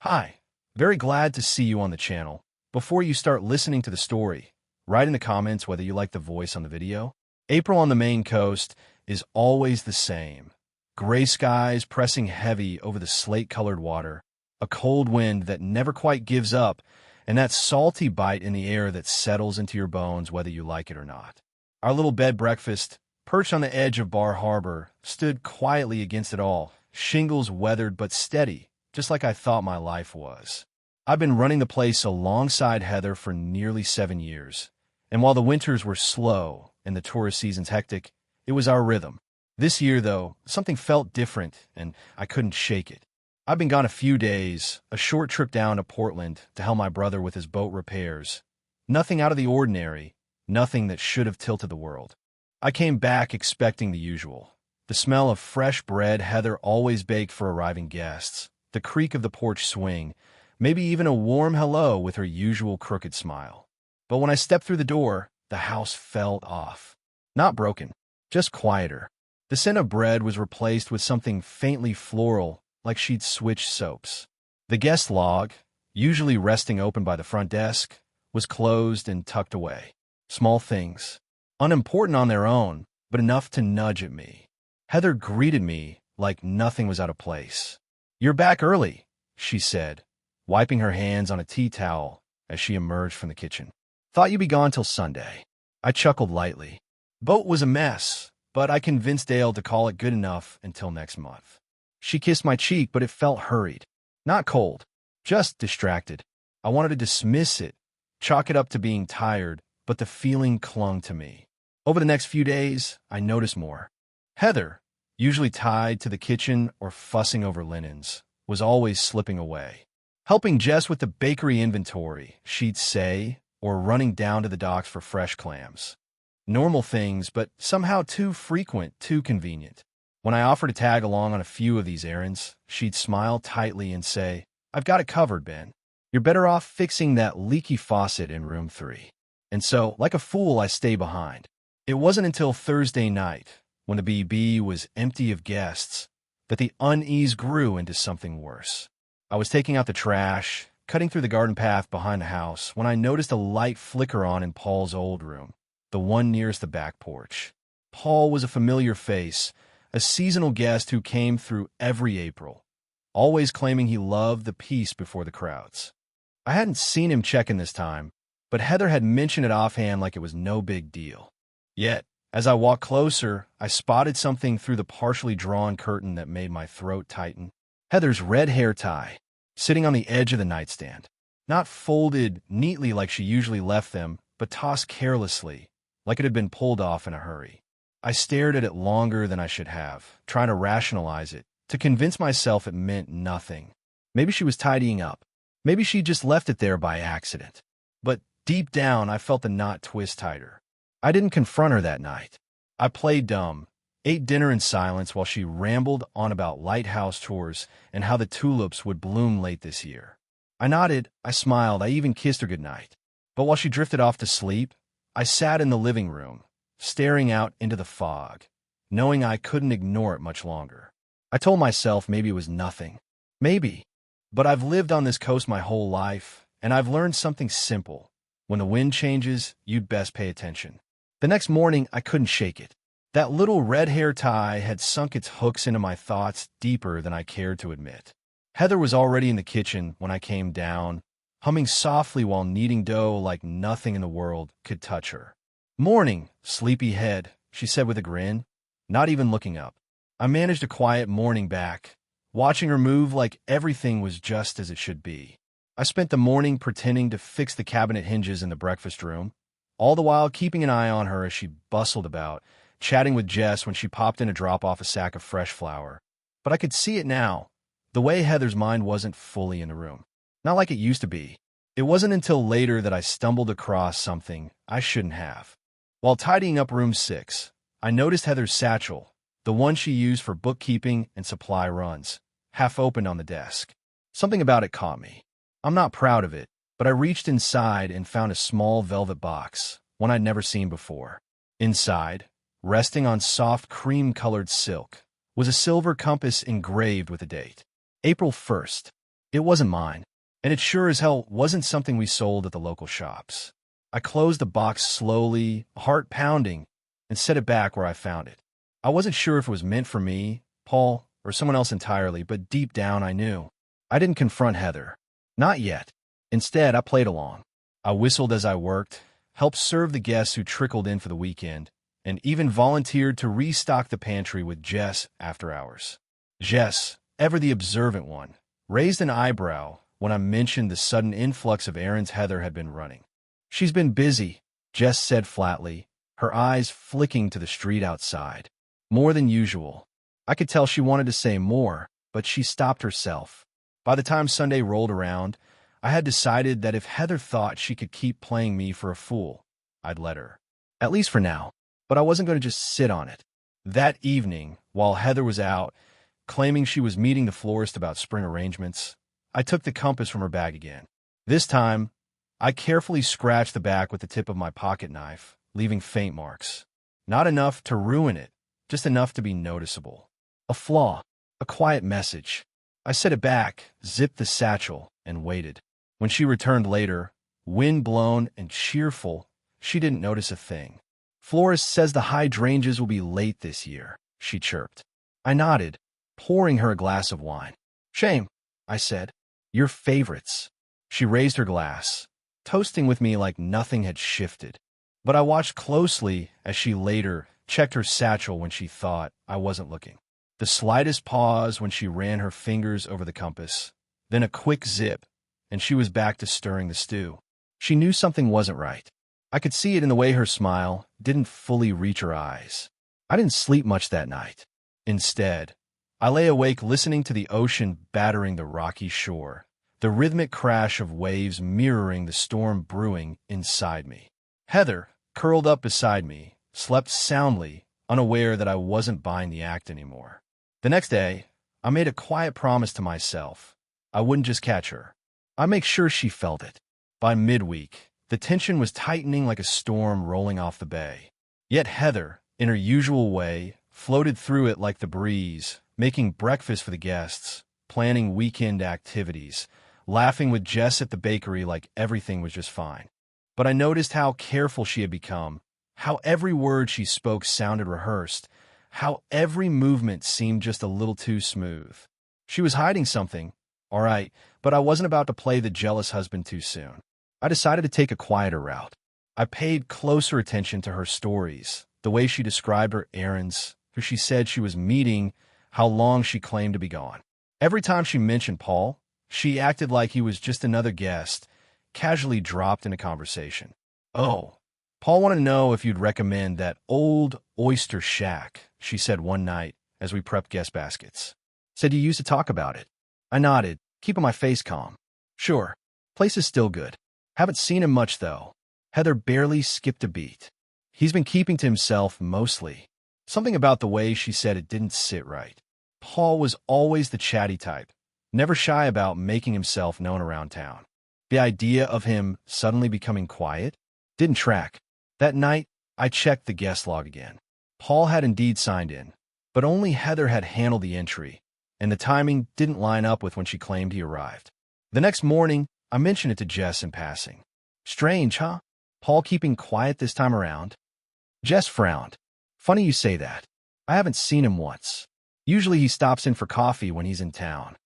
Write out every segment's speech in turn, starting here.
Hi, very glad to see you on the channel. Before you start listening to the story, write in the comments whether you like the voice on the video. April on the Maine coast is always the same. Gray skies pressing heavy over the slate-colored water, a cold wind that never quite gives up, and that salty bite in the air that settles into your bones whether you like it or not. Our little bed breakfast, perched on the edge of Bar Harbor, stood quietly against it all, shingles weathered but steady, just like I thought my life was. I've been running the place alongside Heather for nearly 7 years, and while the winters were slow and the tourist season's hectic, it was our rhythm. This year, though, something felt different, and I couldn't shake it. I've been gone a few days, a short trip down to Portland to help my brother with his boat repairs. Nothing out of the ordinary, nothing that should have tilted the world. I came back expecting the usual. The smell of fresh bread Heather always baked for arriving guests, the creak of the porch swing, maybe even a warm hello with her usual crooked smile. But when I stepped through the door, the house felt off. Not broken, just quieter. The scent of bread was replaced with something faintly floral, like she'd switched soaps. The guest log, usually resting open by the front desk, was closed and tucked away. Small things, unimportant on their own, but enough to nudge at me. Heather greeted me like nothing was out of place. "You're back early," she said, wiping her hands on a tea towel as she emerged from the kitchen. "Thought you'd be gone till Sunday." I chuckled lightly. Boat was a mess, but I convinced Dale to call it good enough until next month. She kissed my cheek, but it felt hurried. Not cold, just distracted. I wanted to dismiss it, chalk it up to being tired, but the feeling clung to me. Over the next few days, I noticed more. Heather, usually tied to the kitchen or fussing over linens, was always slipping away. Helping Jess with the bakery inventory, she'd say, or running down to the docks for fresh clams. Normal things, but somehow too frequent, too convenient. When I offered to tag along on a few of these errands, she'd smile tightly and say, "I've got it covered, Ben. You're better off fixing that leaky faucet in room 3. And so, like a fool, I stay behind. It wasn't until Thursday night, when the BB was empty of guests, that the unease grew into something worse. I was taking out the trash, cutting through the garden path behind the house, when I noticed a light flicker on in Paul's old room, the one nearest the back porch. Paul was a familiar face, a seasonal guest who came through every April, always claiming he loved the peace before the crowds. I hadn't seen him check in this time, but Heather had mentioned it offhand like it was no big deal. Yet, as I walked closer, I spotted something through the partially drawn curtain that made my throat tighten. Heather's red hair tie, sitting on the edge of the nightstand. Not folded neatly like she usually left them, but tossed carelessly, like it had been pulled off in a hurry. I stared at it longer than I should have, trying to rationalize it, to convince myself it meant nothing. Maybe she was tidying up. Maybe she just left it there by accident. But deep down, I felt the knot twist tighter. I didn't confront her that night. I played dumb, ate dinner in silence while she rambled on about lighthouse tours and how the tulips would bloom late this year. I nodded, I smiled, I even kissed her goodnight. But while she drifted off to sleep, I sat in the living room, staring out into the fog, knowing I couldn't ignore it much longer. I told myself maybe it was nothing. Maybe. But I've lived on this coast my whole life, and I've learned something simple. When the wind changes, you'd best pay attention. The next morning, I couldn't shake it. That little red hair tie had sunk its hooks into my thoughts deeper than I cared to admit. Heather was already in the kitchen when I came down, humming softly while kneading dough like nothing in the world could touch her. "Morning, sleepyhead," she said with a grin, not even looking up. I managed a quiet morning back, watching her move like everything was just as it should be. I spent the morning pretending to fix the cabinet hinges in the breakfast room, all the while keeping an eye on her as she bustled about, chatting with Jess when she popped in to drop off a sack of fresh flour. But I could see it now, the way Heather's mind wasn't fully in the room. Not like it used to be. It wasn't until later that I stumbled across something I shouldn't have. While tidying up room 6, I noticed Heather's satchel, the one she used for bookkeeping and supply runs, half opened on the desk. Something about it caught me. I'm not proud of it, but I reached inside and found a small velvet box, one I'd never seen before. Inside, resting on soft cream-colored silk, was a silver compass engraved with a date. April 1st. It wasn't mine, and it sure as hell wasn't something we sold at the local shops. I closed the box slowly, heart pounding, and set it back where I found it. I wasn't sure if it was meant for me, Paul, or someone else entirely, but deep down I knew. I didn't confront Heather. Not yet. Instead, I played along. I whistled as I worked, helped serve the guests who trickled in for the weekend, and even volunteered to restock the pantry with Jess after hours. Jess, ever the observant one, raised an eyebrow when I mentioned the sudden influx of errands Heather had been running. "She's been busy," Jess said flatly, her eyes flicking to the street outside. "More than usual." I could tell she wanted to say more, but she stopped herself. By the time Sunday rolled around, I had decided that if Heather thought she could keep playing me for a fool, I'd let her. At least for now. But I wasn't going to just sit on it. That evening, while Heather was out, claiming she was meeting the florist about spring arrangements, I took the compass from her bag again. This time, I carefully scratched the back with the tip of my pocket knife, leaving faint marks. Not enough to ruin it, just enough to be noticeable. A flaw, a quiet message. I set it back, zipped the satchel, and waited. When she returned later, wind-blown and cheerful, she didn't notice a thing. "Florist says the hydrangeas will be late this year," she chirped. I nodded, pouring her a glass of wine. "Shame," I said. "Your favorites." She raised her glass, toasting with me like nothing had shifted. But I watched closely as she later checked her satchel when she thought I wasn't looking. The slightest pause when she ran her fingers over the compass, then a quick zip, and she was back to stirring the stew. She knew something wasn't right. I could see it in the way her smile didn't fully reach her eyes. I didn't sleep much that night. Instead, I lay awake listening to the ocean battering the rocky shore, the rhythmic crash of waves mirroring the storm brewing inside me. Heather, curled up beside me, slept soundly, unaware that I wasn't buying the act anymore. The next day, I made a quiet promise to myself. I wouldn't just catch her. I'd make sure she felt it. By midweek, the tension was tightening like a storm rolling off the bay. Yet Heather, in her usual way, floated through it like the breeze, making breakfast for the guests, planning weekend activities, laughing with Jess at the bakery like everything was just fine. But I noticed how careful she had become, how every word she spoke sounded rehearsed, how every movement seemed just a little too smooth. She was hiding something, all right, but I wasn't about to play the jealous husband too soon. I decided to take a quieter route. I paid closer attention to her stories, the way she described her errands, who she said she was meeting, how long she claimed to be gone. Every time she mentioned Paul, she acted like he was just another guest, casually dropped into conversation. "Oh, Paul wanted to know if you'd recommend that old oyster shack," she said one night as we prepped guest baskets. "Said you used to talk about it." I nodded, keeping my face calm. "Sure, place is still good. Haven't seen him much, though." Heather barely skipped a beat. "He's been keeping to himself mostly." Something about the way she said it didn't sit right. Paul was always the chatty type, never shy about making himself known around town. The idea of him suddenly becoming quiet didn't track. That night, I checked the guest log again. Paul had indeed signed in, but only Heather had handled the entry, and the timing didn't line up with when she claimed he arrived. The next morning, I mentioned it to Jess in passing. "Strange, huh? Paul keeping quiet this time around?" Jess frowned. "Funny you say that. I haven't seen him once. Usually he stops in for coffee when he's in town."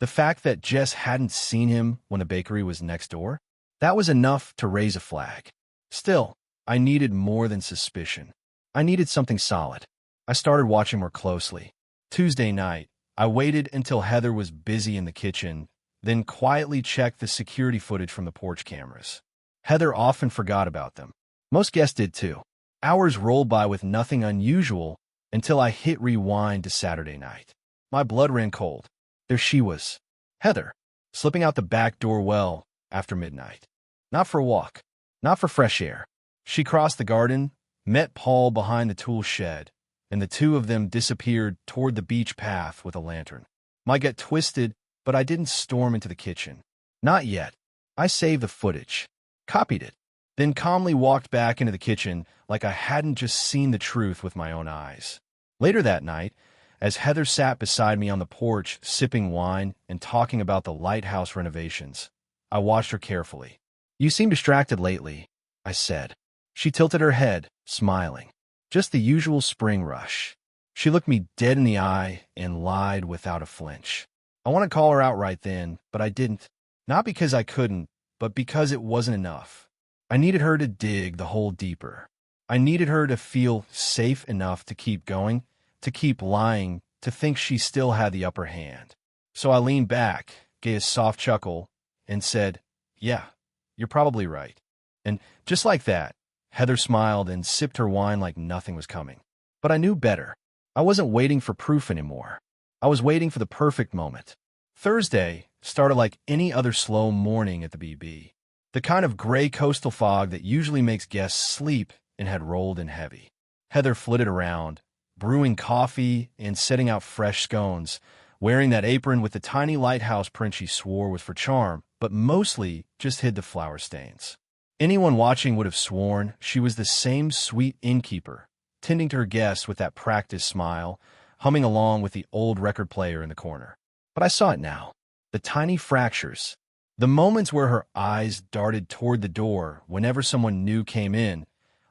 The fact that Jess hadn't seen him when the bakery was next door, that was enough to raise a flag. Still, I needed more than suspicion. I needed something solid. I started watching more closely. Tuesday night, I waited until Heather was busy in the kitchen, then quietly checked the security footage from the porch cameras. Heather often forgot about them. Most guests did too. Hours rolled by with nothing unusual until I hit rewind to Saturday night. My blood ran cold. There she was, Heather, slipping out the back door well after midnight. Not for a walk, not for fresh air. She crossed the garden, met Paul behind the tool shed, and the two of them disappeared toward the beach path with a lantern. My gut twisted, but I didn't storm into the kitchen. Not yet. I saved the footage, copied it, then calmly walked back into the kitchen like I hadn't just seen the truth with my own eyes. Later that night, as Heather sat beside me on the porch, sipping wine and talking about the lighthouse renovations. I watched her carefully. "You seem distracted lately," I said. She tilted her head, smiling. "Just the usual spring rush." She looked me dead in the eye and lied without a flinch. I wanted to call her out right then, but I didn't. Not because I couldn't, but because it wasn't enough. I needed her to dig the hole deeper. I needed her to feel safe enough to keep going, to keep lying, to think she still had the upper hand. So I leaned back, gave a soft chuckle, and said, "Yeah, you're probably right." And just like that, Heather smiled and sipped her wine like nothing was coming. But I knew better. I wasn't waiting for proof anymore. I was waiting for the perfect moment. Thursday started like any other slow morning at the BB. The kind of gray coastal fog that usually makes guests sleep and had rolled in heavy. Heather flitted around, brewing coffee and setting out fresh scones, wearing that apron with the tiny lighthouse print she swore was for charm, but mostly just hid the flower stains. Anyone watching would have sworn she was the same sweet innkeeper, tending to her guests with that practiced smile, humming along with the old record player in the corner. But I saw it now. The tiny fractures. The moments where her eyes darted toward the door whenever someone new came in,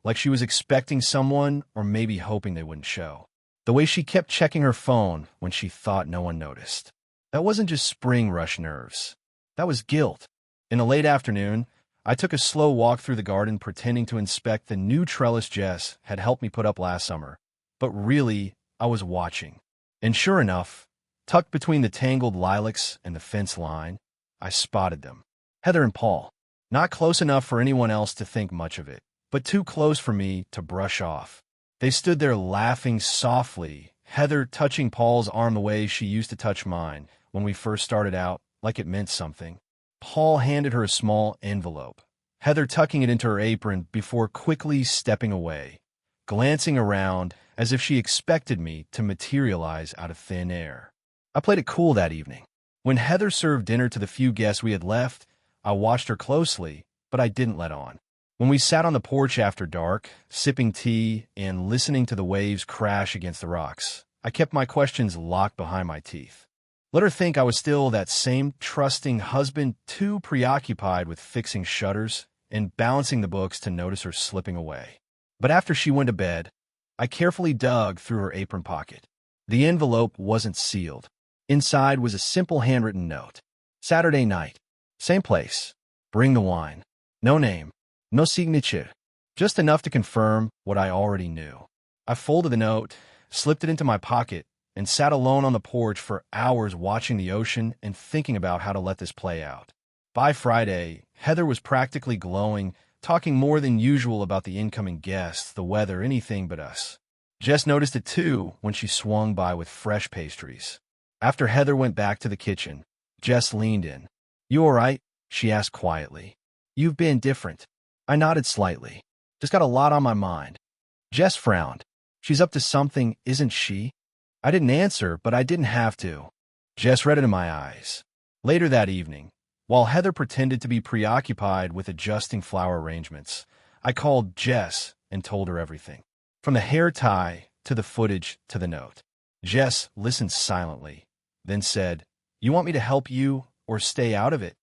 like she was expecting someone or maybe hoping they wouldn't show. The way she kept checking her phone when she thought no one noticed. That wasn't just spring rush nerves. That was guilt. In the late afternoon, I took a slow walk through the garden pretending to inspect the new trellis Jess had helped me put up last summer. But really, I was watching. And sure enough, tucked between the tangled lilacs and the fence line, I spotted them. Heather and Paul. Not close enough for anyone else to think much of it, but too close for me to brush off. They stood there laughing softly, Heather touching Paul's arm the way she used to touch mine when we first started out, like it meant something. Paul handed her a small envelope, Heather tucking it into her apron before quickly stepping away, glancing around as if she expected me to materialize out of thin air. I played it cool that evening. When Heather served dinner to the few guests we had left, I watched her closely, but I didn't let on. When we sat on the porch after dark, sipping tea and listening to the waves crash against the rocks, I kept my questions locked behind my teeth. Let her think I was still that same trusting husband, too preoccupied with fixing shutters and balancing the books to notice her slipping away. But after she went to bed, I carefully dug through her apron pocket. The envelope wasn't sealed. Inside was a simple handwritten note. Saturday night. Same place. Bring the wine. No name. No signature. Just enough to confirm what I already knew. I folded the note, slipped it into my pocket, and sat alone on the porch for hours watching the ocean and thinking about how to let this play out. By Friday, Heather was practically glowing, talking more than usual about the incoming guests, the weather, anything but us. Jess noticed it too when she swung by with fresh pastries. After Heather went back to the kitchen, Jess leaned in. "You all right?" she asked quietly. "You've been different." I nodded slightly. "Just got a lot on my mind." Jess frowned. "She's up to something, isn't she?" I didn't answer, but I didn't have to. Jess read it in my eyes. Later that evening, while Heather pretended to be preoccupied with adjusting flower arrangements, I called Jess and told her everything. From the hair tie to the footage to the note. Jess listened silently, then said, "You want me to help you or stay out of it?"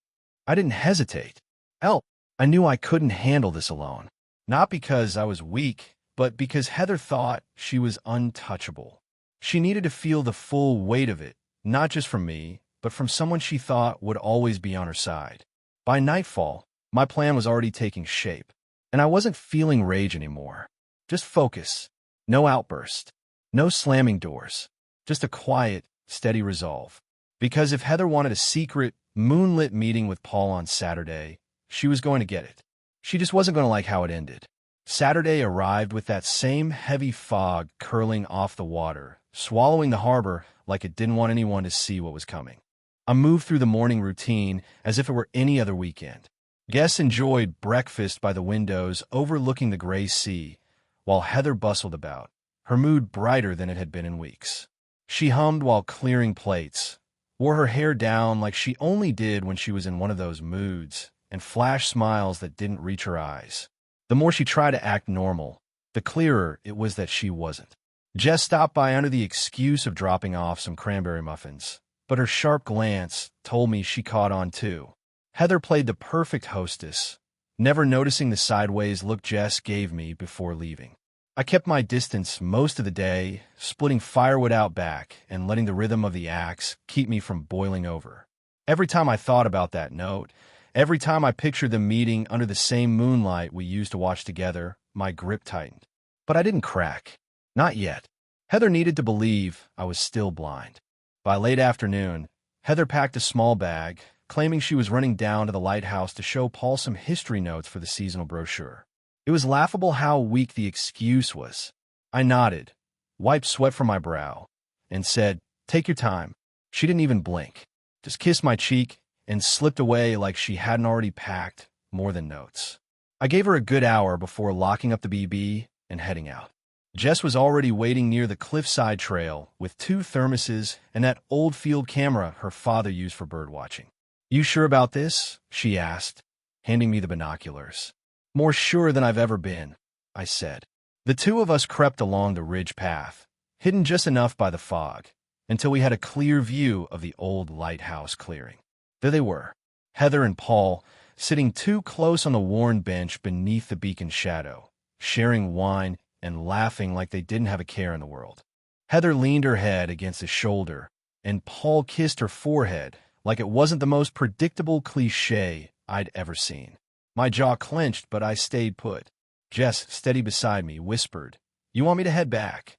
I didn't hesitate. Help. I knew I couldn't handle this alone. Not because I was weak, but because Heather thought she was untouchable. She needed to feel the full weight of it, not just from me, but from someone she thought would always be on her side. By nightfall, my plan was already taking shape, and I wasn't feeling rage anymore. Just focus. No outburst. No slamming doors. Just a quiet, steady resolve. Because if Heather wanted a secret, moonlit meeting with Paul on Saturday, she was going to get it. She just wasn't going to like how it ended. Saturday arrived with that same heavy fog curling off the water, swallowing the harbor like it didn't want anyone to see what was coming. I moved through the morning routine as if it were any other weekend. Guests enjoyed breakfast by the windows overlooking the gray sea, while Heather bustled about, her mood brighter than it had been in weeks. She hummed while clearing plates, wore her hair down like she only did when she was in one of those moods, and flashed smiles that didn't reach her eyes. The more she tried to act normal, the clearer it was that she wasn't. Jess stopped by under the excuse of dropping off some cranberry muffins, but her sharp glance told me she caught on too. Heather played the perfect hostess, never noticing the sideways look Jess gave me before leaving. I kept my distance most of the day, splitting firewood out back and letting the rhythm of the axe keep me from boiling over. Every time I thought about that note, every time I pictured them meeting under the same moonlight we used to watch together, my grip tightened. But I didn't crack. Not yet. Heather needed to believe I was still blind. By late afternoon, Heather packed a small bag, claiming she was running down to the lighthouse to show Paul some history notes for the seasonal brochure. It was laughable how weak the excuse was. I nodded, wiped sweat from my brow, and said, "Take your time." She didn't even blink, just kissed my cheek and slipped away like she hadn't already packed more than notes. I gave her a good hour before locking up the BB and heading out. Jess was already waiting near the cliffside trail with 2 thermoses and that old field camera her father used for birdwatching. "You sure about this?" she asked, handing me the binoculars. "More sure than I've ever been," I said. The 2 of us crept along the ridge path, hidden just enough by the fog, until we had a clear view of the old lighthouse clearing. There they were, Heather and Paul, sitting too close on the worn bench beneath the beacon's shadow, sharing wine and laughing like they didn't have a care in the world. Heather leaned her head against his shoulder, and Paul kissed her forehead like it wasn't the most predictable cliché I'd ever seen. My jaw clenched, but I stayed put. Jess, steady beside me, whispered, "You want me to head back?"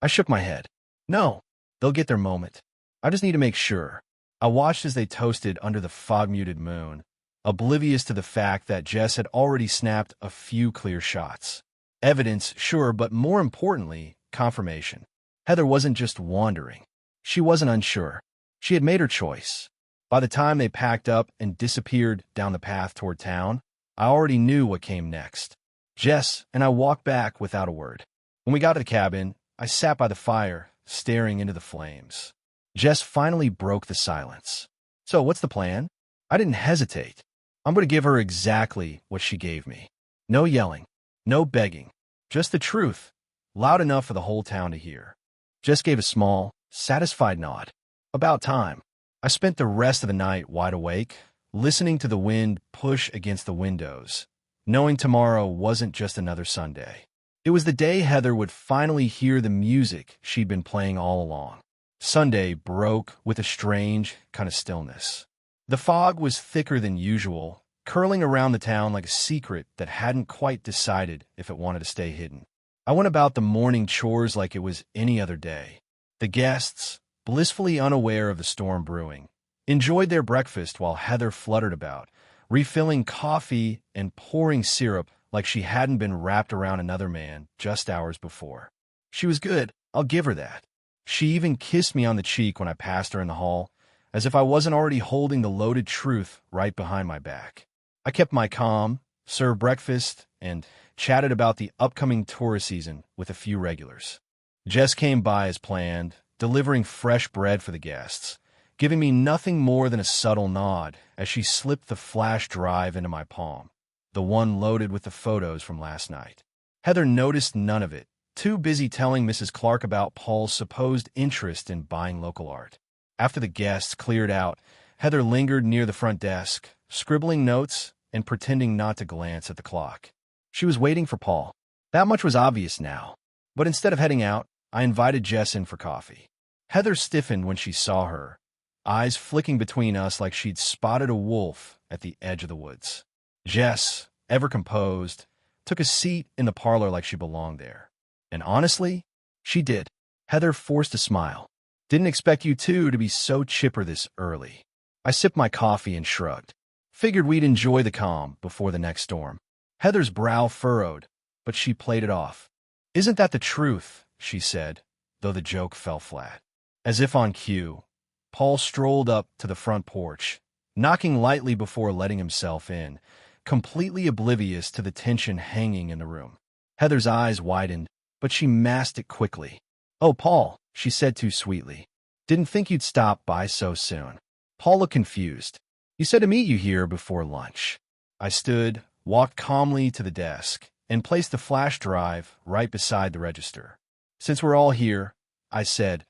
I shook my head. "No, they'll get their moment. I just need to make sure." I watched as they toasted under the fog-muted moon, oblivious to the fact that Jess had already snapped a few clear shots. Evidence, sure, but more importantly, confirmation. Heather wasn't just wandering. She wasn't unsure. She had made her choice. By the time they packed up and disappeared down the path toward town, I already knew what came next. Jess and I walked back without a word. When we got to the cabin, I sat by the fire, staring into the flames. Jess finally broke the silence. "So, what's the plan?" I didn't hesitate. I'm going to give her exactly what she gave me. No yelling, no begging, just the truth, loud enough for the whole town to hear. Jess gave a small, satisfied nod. About time. I spent the rest of the night wide awake, listening to the wind push against the windows, knowing tomorrow wasn't just another Sunday. It was the day Heather would finally hear the music she'd been playing all along. Sunday broke with a strange kind of stillness. The fog was thicker than usual, curling around the town like a secret that hadn't quite decided if it wanted to stay hidden. I went about the morning chores like it was any other day. The guests, blissfully unaware of the storm brewing, enjoyed their breakfast while Heather fluttered about, refilling coffee and pouring syrup like she hadn't been wrapped around another man just hours before. She was good, I'll give her that. She even kissed me on the cheek when I passed her in the hall, as if I wasn't already holding the loaded truth right behind my back. I kept my calm, served breakfast, and chatted about the upcoming tourist season with a few regulars. Jess came by as planned, delivering fresh bread for the guests, giving me nothing more than a subtle nod as she slipped the flash drive into my palm, the one loaded with the photos from last night. Heather noticed none of it, too busy telling Mrs. Clark about Paul's supposed interest in buying local art. After the guests cleared out, Heather lingered near the front desk, scribbling notes and pretending not to glance at the clock. She was waiting for Paul. That much was obvious now. But instead of heading out, I invited Jess in for coffee. Heather stiffened when she saw her, eyes flicking between us like she'd spotted a wolf at the edge of the woods. Jess, ever composed, took a seat in the parlor like she belonged there. And honestly, she did. Heather forced a smile. "Didn't expect you two to be so chipper this early." I sipped my coffee and shrugged. Figured we'd enjoy the calm before the next storm. Heather's brow furrowed, but she played it off. "Isn't that the truth?" she said, though the joke fell flat. As if on cue, Paul strolled up to the front porch, knocking lightly before letting himself in, completely oblivious to the tension hanging in the room. Heather's eyes widened, but she masked it quickly. "Oh, Paul," she said too sweetly. "Didn't think you'd stop by so soon." Paul looked confused. "You said to meet you here before lunch." I stood, walked calmly to the desk, and placed the flash drive right beside the register. Since we're all here, I said,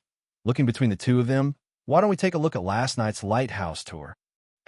looking between the two of them, why don't we take a look at last night's lighthouse tour?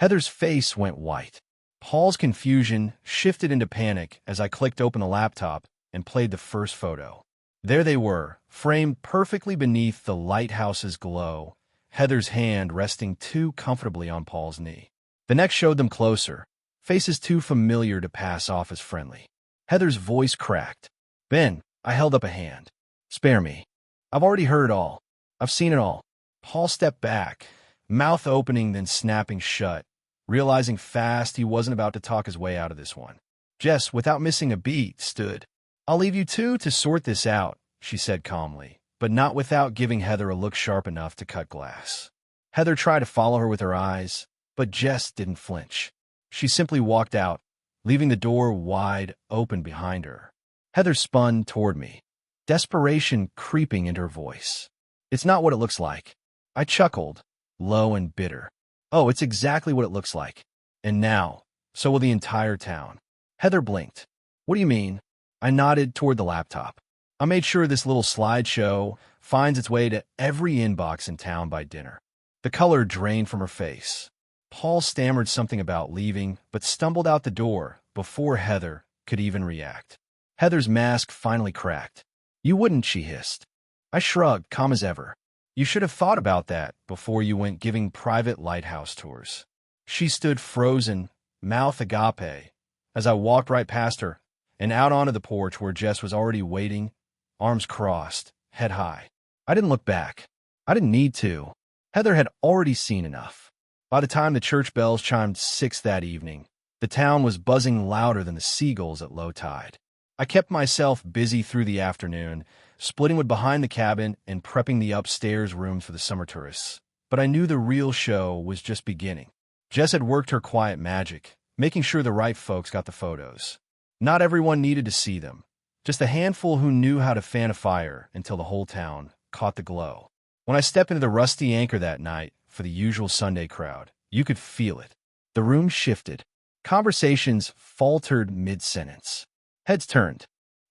Heather's face went white. Paul's confusion shifted into panic as I clicked open the laptop and played the first photo. There they were, framed perfectly beneath the lighthouse's glow, Heather's hand resting too comfortably on Paul's knee. The next showed them closer, faces too familiar to pass off as friendly. Heather's voice cracked. Ben, I held up a hand. Spare me. I've already heard it all. I've seen it all. Paul stepped back, mouth opening then snapping shut, realizing fast he wasn't about to talk his way out of this one. Jess, without missing a beat, stood. I'll leave you two to sort this out, she said calmly, but not without giving Heather a look sharp enough to cut glass. Heather tried to follow her with her eyes, but Jess didn't flinch. She simply walked out, leaving the door wide open behind her. Heather spun toward me, desperation creeping into her voice. It's not what it looks like. I chuckled, low and bitter. Oh, it's exactly what it looks like. And now, so will the entire town. Heather blinked. What do you mean? I nodded toward the laptop. I made sure this little slideshow finds its way to every inbox in town by dinner. The color drained from her face. Paul stammered something about leaving, but stumbled out the door before Heather could even react. Heather's mask finally cracked. You wouldn't, she hissed. I shrugged, calm as ever. You should have thought about that before you went giving private lighthouse tours. She stood frozen, mouth agape, as I walked right past her and out onto the porch where Jess was already waiting, arms crossed, head high. I didn't look back. I didn't need to. Heather had already seen enough. By the time the church bells chimed 6 that evening, the town was buzzing louder than the seagulls at low tide. I kept myself busy through the afternoon, splitting wood behind the cabin and prepping the upstairs rooms for the summer tourists. But I knew the real show was just beginning. Jess had worked her quiet magic, making sure the right folks got the photos. Not everyone needed to see them, just a handful who knew how to fan a fire until the whole town caught the glow. When I stepped into the Rusty Anchor that night for the usual Sunday crowd, you could feel it. The room shifted. Conversations faltered mid-sentence. Heads turned.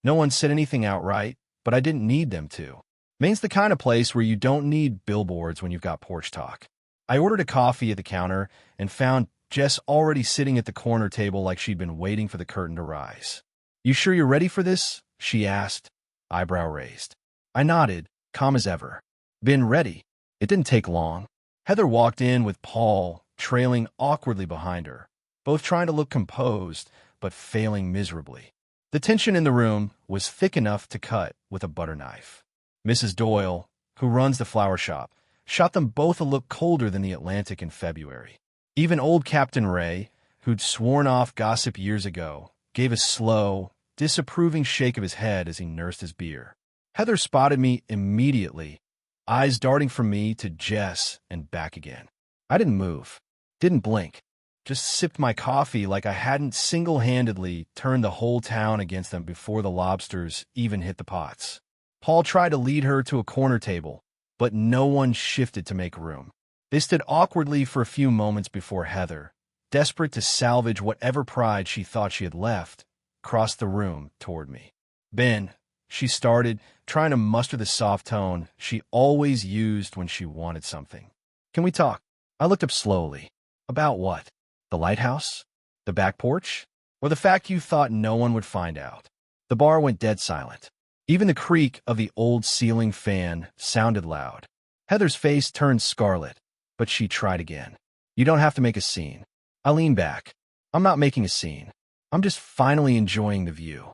No one said anything outright, but I didn't need them to. Maine's the kind of place where you don't need billboards when you've got porch talk. I ordered a coffee at the counter and found Jess already sitting at the corner table like she'd been waiting for the curtain to rise. You sure you're ready for this? She asked, eyebrow raised. I nodded, calm as ever. Been ready. It didn't take long. Heather walked in with Paul trailing awkwardly behind her, both trying to look composed, but failing miserably. The tension in the room was thick enough to cut with a butter knife. Mrs. Doyle, who runs the flower shop, shot them both a look colder than the Atlantic in February. Even old Captain Ray, who'd sworn off gossip years ago, gave a slow, disapproving shake of his head as he nursed his beer. Heather spotted me immediately, eyes darting from me to Jess and back again. I didn't move, didn't blink, just sipped my coffee like I hadn't single-handedly turned the whole town against them before the lobsters even hit the pots. Paul tried to lead her to a corner table, but no one shifted to make room. They stood awkwardly for a few moments before Heather, desperate to salvage whatever pride she thought she had left, crossed the room toward me. Ben, she started, trying to muster the soft tone she always used when she wanted something. Can we talk? I looked up slowly. About what? The lighthouse? The back porch? Or the fact you thought no one would find out? The bar went dead silent. Even the creak of the old ceiling fan sounded loud. Heather's face turned scarlet, but she tried again. You don't have to make a scene. I leaned back. I'm not making a scene. I'm just finally enjoying the view.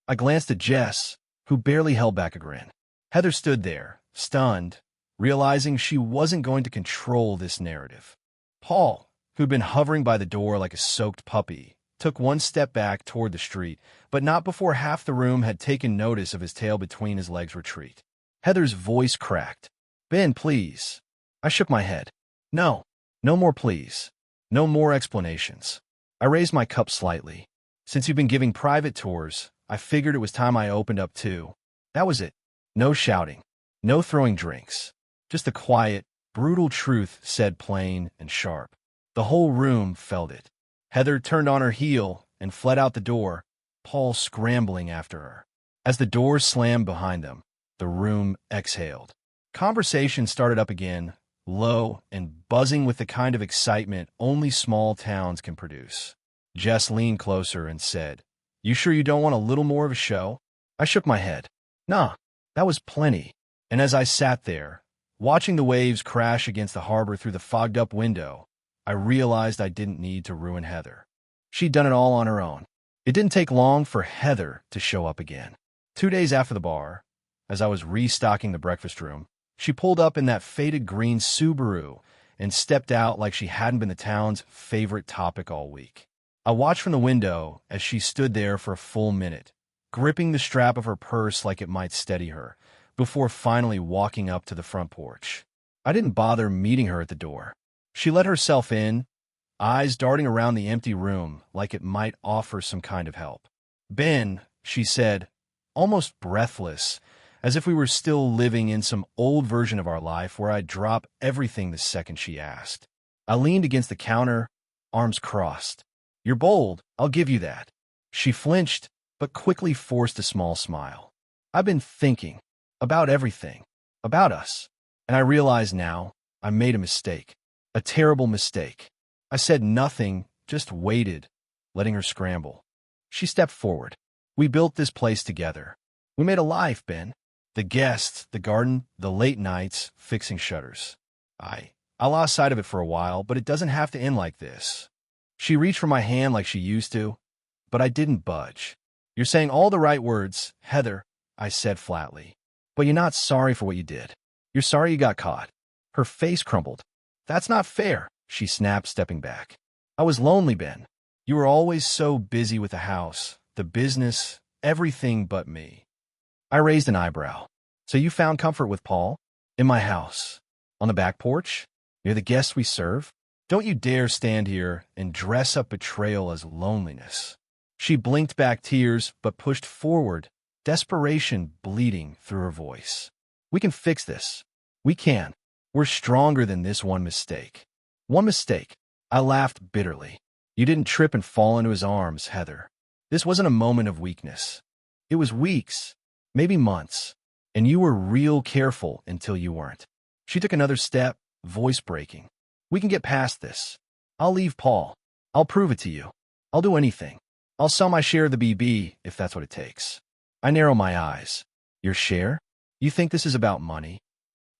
I glanced at Jess, who barely held back a grin. Heather stood there, stunned, realizing she wasn't going to control this narrative. Paul, who'd been hovering by the door like a soaked puppy, took one step back toward the street, but not before half the room had taken notice of his tail between his legs' retreat. Heather's voice cracked. Ben, please. I shook my head. No, no more please. No more explanations. I raised my cup slightly. Since you've been giving private tours, I figured it was time I opened up too. That was it. No shouting. No throwing drinks. Just the quiet, brutal truth said plain and sharp. The whole room felt it. Heather turned on her heel and fled out the door, Paul scrambling after her. As the door slammed behind them, The room exhaled. Conversation started up again, low and buzzing with the kind of excitement only small towns can produce. Jess leaned closer and said, "You sure you don't want a little more of a show?" I shook my head. "Nah, that was plenty." And as I sat there, watching the waves crash against the harbor through the fogged-up window, I realized I didn't need to ruin Heather. She'd done it all on her own. It didn't take long for Heather to show up again. 2 days after the bar, as I was restocking the breakfast room, she pulled up in that faded green Subaru and stepped out like she hadn't been the town's favorite topic all week. I watched from the window as she stood there for a full minute, gripping the strap of her purse like it might steady her, before finally walking up to the front porch. I didn't bother meeting her at the door. She let herself in, eyes darting around the empty room like it might offer some kind of help. "Ben," she said, almost breathless, as if we were still living in some old version of our life where I'd drop everything the second she asked. I leaned against the counter, arms crossed. "You're bold, I'll give you that." She flinched, but quickly forced a small smile. "I've been thinking about everything, about us, and I realize now I made a mistake, a terrible mistake." I said nothing, just waited, letting her scramble. She stepped forward. "We built this place together. We made a life, Ben. The guests, the garden, the late nights, fixing shutters. I lost sight of it for a while, but it doesn't have to end like this." She reached for my hand like she used to, but I didn't budge. "You're saying all the right words, Heather," I said flatly. "But you're not sorry for what you did. You're sorry you got caught." Her face crumpled. "That's not fair," she snapped, stepping back. "I was lonely, Ben. You were always so busy with the house, the business, everything but me." I raised an eyebrow. "So you found comfort with Paul? In my house? On the back porch? Near the guests we serve? Don't you dare stand here and dress up betrayal as loneliness." She blinked back tears, but pushed forward, desperation bleeding through her voice. "We can fix this. We can. We're stronger than this one mistake." "One mistake?" I laughed bitterly. "You didn't trip and fall into his arms, Heather. This wasn't a moment of weakness. It was weeks, maybe months, and you were real careful until you weren't." She took another step, voice breaking. "We can get past this. I'll leave Paul. I'll prove it to you. I'll do anything. I'll sell my share of the BB if that's what it takes." I narrowed my eyes. "Your share? You think this is about money?"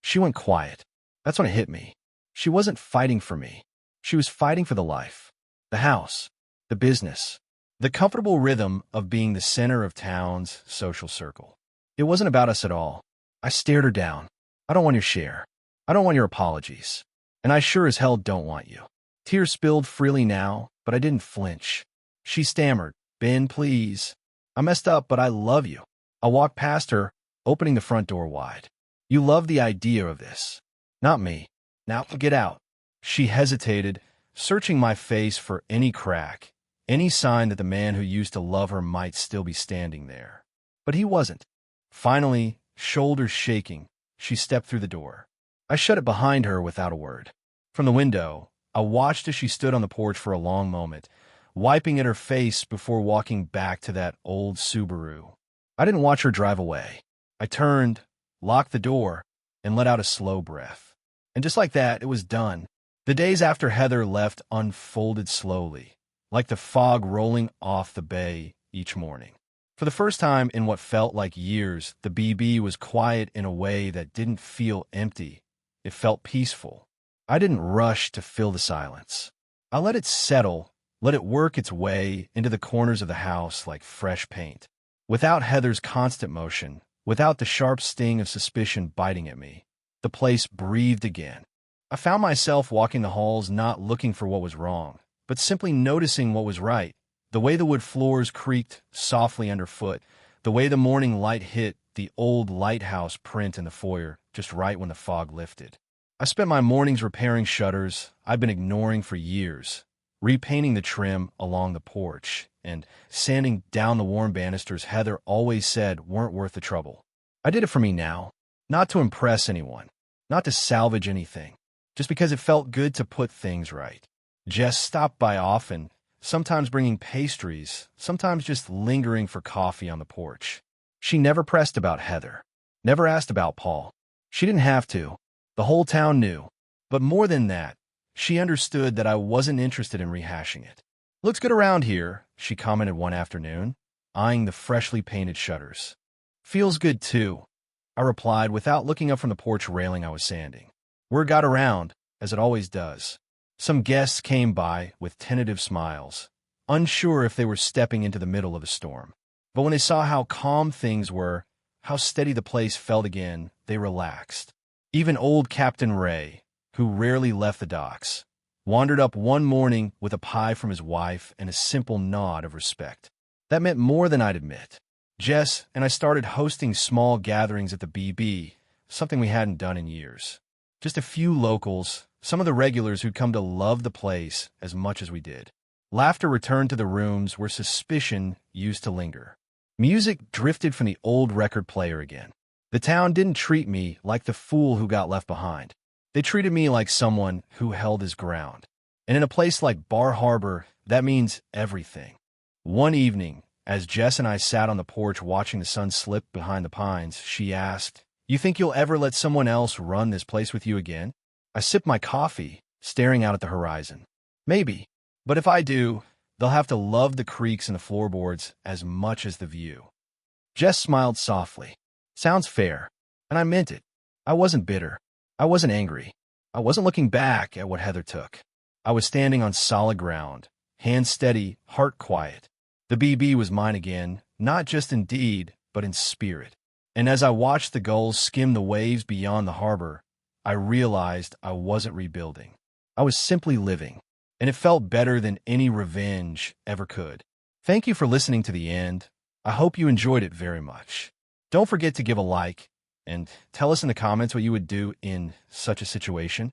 She went quiet. That's when it hit me. She wasn't fighting for me. She was fighting for the life, the house, the business, the comfortable rhythm of being the center of town's social circle. It wasn't about us at all. I stared her down. "I don't want your share. I don't want your apologies. And I sure as hell don't want you." Tears spilled freely now, but I didn't flinch. She stammered, "Ben, please. I messed up, but I love you." I walked past her, opening the front door wide. "You love the idea of this. Not me. Now get out." She hesitated, searching my face for any crack, any sign that the man who used to love her might still be standing there. But he wasn't. Finally, shoulders shaking, she stepped through the door. I shut it behind her without a word. From the window, I watched as she stood on the porch for a long moment, wiping at her face before walking back to that old Subaru. I didn't watch her drive away. I turned, locked the door, and let out a slow breath. And just like that, it was done. The days after Heather left unfolded slowly, like the fog rolling off the bay each morning. For the first time in what felt like years, the BB was quiet in a way that didn't feel empty. It felt peaceful. I didn't rush to fill the silence. I let it settle, let it work its way into the corners of the house like fresh paint. Without Heather's constant motion, without the sharp sting of suspicion biting at me, the place breathed again. I found myself walking the halls not looking for what was wrong, but simply noticing what was right. The way the wood floors creaked softly underfoot, the way the morning light hit the old lighthouse print in the foyer just right when the fog lifted. I spent my mornings repairing shutters I'd been ignoring for years, repainting the trim along the porch, and sanding down the worn banisters Heather always said weren't worth the trouble. I did it for me now, not to impress anyone, not to salvage anything, just because it felt good to put things right. Jess stopped by often, sometimes bringing pastries, sometimes just lingering for coffee on the porch. She never pressed about Heather. Never asked about Paul. She didn't have to. The whole town knew. But more than that, she understood that I wasn't interested in rehashing it. "Looks good around here," she commented one afternoon, eyeing the freshly painted shutters. "Feels good, too," I replied without looking up from the porch railing I was sanding. Word got around, as it always does. Some guests came by with tentative smiles, unsure if they were stepping into the middle of a storm. But when they saw how calm things were, how steady the place felt again, they relaxed. Even old Captain Ray, who rarely left the docks, wandered up one morning with a pie from his wife and a simple nod of respect. That meant more than I'd admit. Jess and I started hosting small gatherings at the BB, something we hadn't done in years. Just a few locals, some of the regulars who'd come to love the place as much as we did. Laughter returned to the rooms where suspicion used to linger. Music drifted from the old record player again. The town didn't treat me like the fool who got left behind. They treated me like someone who held his ground. And in a place like Bar Harbor, that means everything. One evening, as Jess and I sat on the porch watching the sun slip behind the pines, she asked, "You think you'll ever let someone else run this place with you again?" I sipped my coffee, staring out at the horizon. "Maybe. But if I do, they'll have to love the creaks and the floorboards as much as the view." Jess smiled softly. "Sounds fair." And I meant it. I wasn't bitter. I wasn't angry. I wasn't looking back at what Heather took. I was standing on solid ground, hands steady, heart quiet. The BB was mine again, not just in deed, but in spirit. And as I watched the gulls skim the waves beyond the harbor, I realized I wasn't rebuilding. I was simply living, and it felt better than any revenge ever could. Thank you for listening to the end. I hope you enjoyed it very much. Don't forget to give a like, and tell us in the comments what you would do in such a situation.